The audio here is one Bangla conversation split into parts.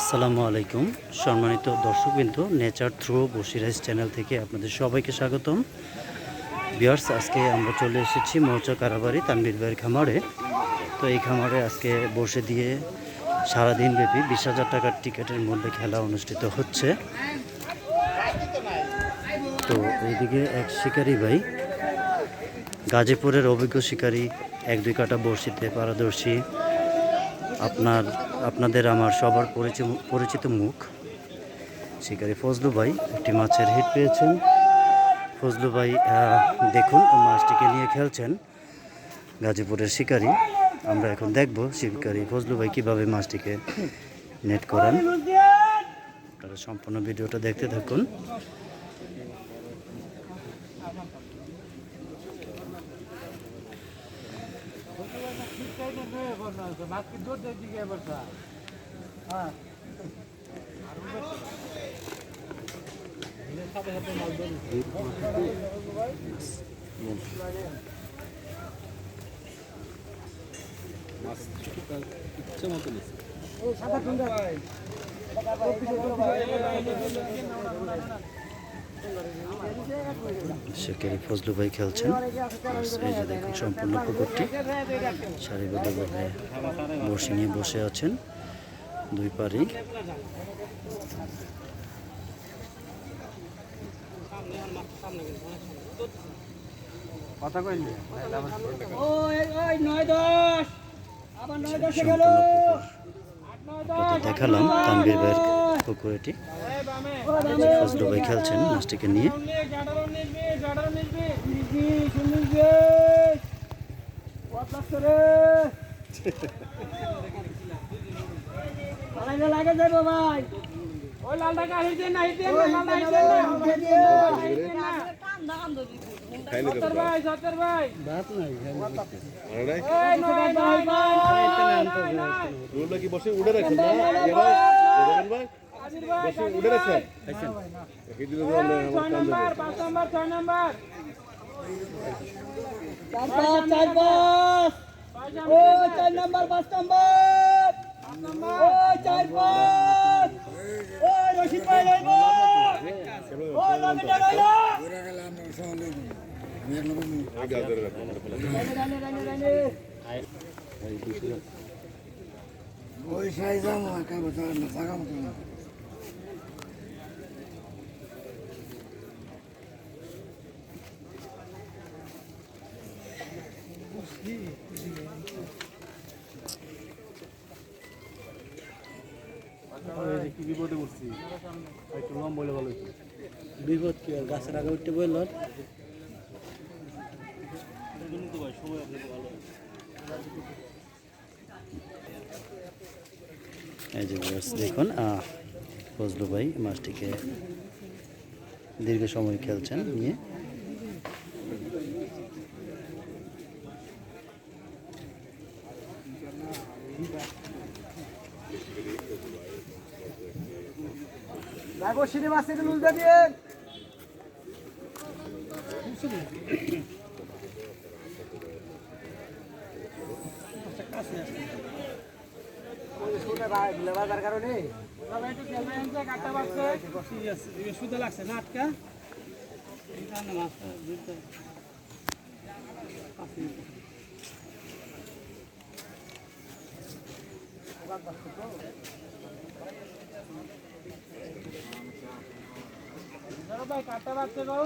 আসসালামু আলাইকুম সম্মানিত দর্শকবৃন্দ, নেচার থ্রু বসিরাইজ চ্যানেল থেকে আপনাদের সবাইকে স্বাগতম। ভিউয়ার্স, আজকে আমরা চলে এসেছি মৌচা কারাবাড়ি তানভীর ভাইয়ের খামারে। তো এই খামারে আজকে বসে দিয়ে সারাদিন ব্যাপী 20,000 টাকার টিকিটের মধ্যে খেলা অনুষ্ঠিত হচ্ছে। তো এইদিকে এক শিকারী ভাই, গাজীপুরের অভিজ্ঞ শিকারী, 1-2 কাটা বড়শিতে পারদর্শী, আপনাদের আমার সবার পরিচিত মুখ শিকারী ফজলু ভাই একটি মাছের হিট পেয়েছেন। ফজলু ভাই দেখুন মাছটিকে নিয়ে খেলছেন। গাজীপুরের শিকারী, আমরা এখন দেখব শিকারী ফজলু ভাই কীভাবে মাছটিকে নেট করেন। আপনারা সম্পূর্ণ ভিডিওটা দেখতে থাকুন। শিকারী ফজলু ভাই খেলছেন। এই যে দেখুন সম্পূর্ণ পুকুরটি সারিবদ্ধভাবে বসে নিয়ে বসে আছেন দুই পারি। দেখালাম তানভীর ভাইয়ের পুকুরটি। ফজলু ভাই খেলছেন মাছটিকে নিয়ে। লাগে যাবো ভাই, ওই লাল টাকা হিটে না হিটে না সত্তর ভাই ভাত নাই কি বসে উড়ে রাখছেন না ভাই, বসে উড়ে রাখছেন। ছয় নাম্বার ওই সাই যাবো একা জায়গা মতো না। কি বিপদে পড়ছি, একটু লম বলে ভালো হয়েছে। বিপদ কি আর গাছের আগে উঠতে বলল। এই যে দেখুন ফজলু ভাই মাছটিকে দীর্ঘ সময় খেলছেন নিয়ে। সিনে মাছ থেকে লুলতে দিয়ে বাজার কারণে শুধু লাগছে না আটকা ভাই কাটতে পারছে গো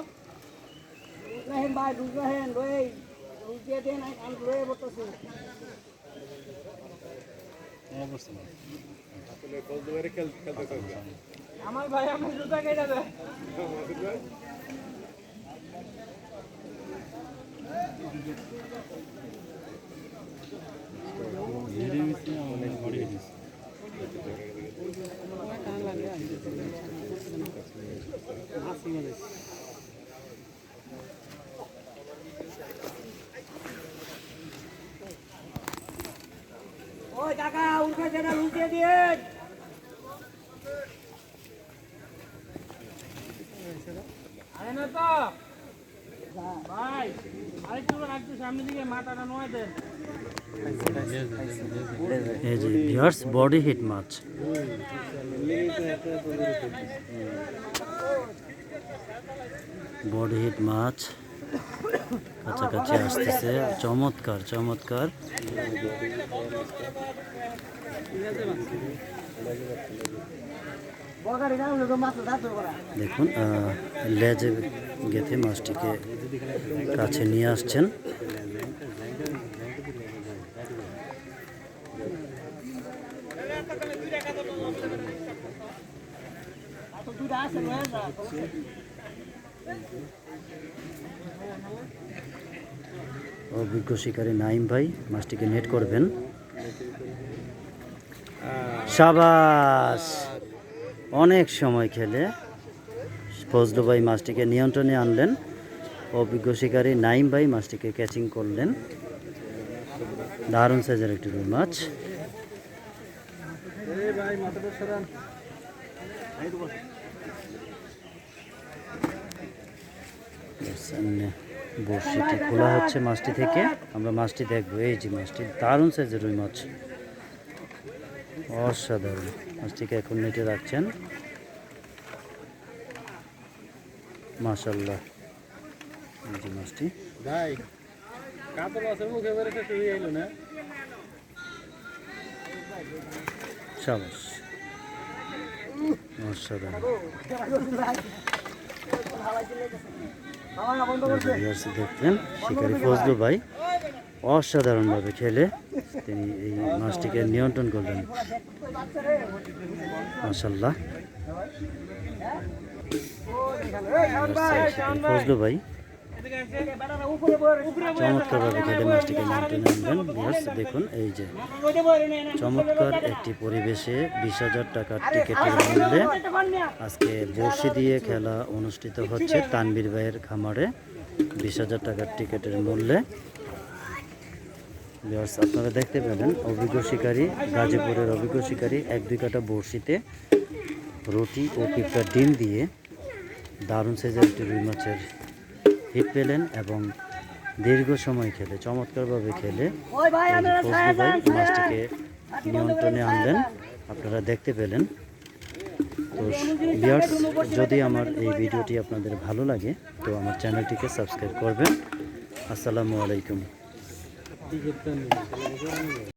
ভাই ঢুকলেন ওই দিয়ে দেন লয়ে বসতেছে আমার ভাই আমার জুতা কেটে দেয়। ওই কাকা উনকা যেটা লুকিয়ে দিয়ে আরে না তো ভাই আরেকটু রাখতে সামনে দিকে মাথাটা নয় দেন এই যে ভিউয়ার্স বডি হিট মাছ। বডি হিট মাছ কাছাকাছি আসতেছে, চমৎকার চমৎকার। দেখুন লেজে গেঁথে মাছটিকে কাছে নিয়ে আসছেন। অভিজ্ঞ শিকারী নাইম ভাই মাছটিকে নেট করবেন। সাবাস, অনেক সময় খেলে ফজলু ভাই মাছটিকে নিয়ন্ত্রণে আনলেন। অভিজ্ঞ শিকারী নাইম ভাই মাছটিকে ক্যাচিং করলেন। দারুণ সাইজের একটি রুই মাছ। বড়শিটি খোলা হচ্ছে মাছটি থেকে, আমরা মাছটি দেখবো। এই যে মাছটি দারুণ সাইজের রুই মাছ, অসাধারণ। মাছটিকে এখন নেটে রাখছেন। মাশাআল্লাহ, এই যে মাছটি। ভাই কাতল আছে মুখে বেরেছে তুই আইলো না। সাবাস, অসাধারণ। দেখলেন শিকারী ফজলু ভাই অসাধারণভাবে খেলে তিনি এই মাছটিকে নিয়ন্ত্রণ করলেন। মাশাআল্লাহ, ফজলু ভাই চমৎকারভাবে খেলে মাছটিকে নিয়ন্ত্রণে আনলেন। দেখুন এই যে চমৎকার একটি পরিবেশে 20,000 টাকার টিকিটের মূল্যে আজকে বড়শি দিয়ে খেলা অনুষ্ঠিত হচ্ছে তানবীর ভাইয়ের খামারে। 20,000 টাকার টিকিটের মূল্যে আপনারা দেখতে পেলেন অভিজ্ঞ শিকারী, গাজীপুরের অভিজ্ঞ শিকারী 1-2 কাটা বড়শিতে রুটি ও পিঁপড়ার ডিম দিয়ে দারুণ সাইজের একটি রুই মাছের হিট পেলেন এবং দীর্ঘ সময় খেলে চমৎকারভাবে খেলে ফজলু ভাই মাছটিকে নিয়ন্ত্রণে আনলেন, আপনারা দেখতে পেলেন। তো ভিউয়ার্স, যদি আমার এই ভিডিওটি আপনাদের ভালো লাগে তো আমার চ্যানেলটিকে সাবস্ক্রাইব করবেন। আসসালামু আলাইকুম।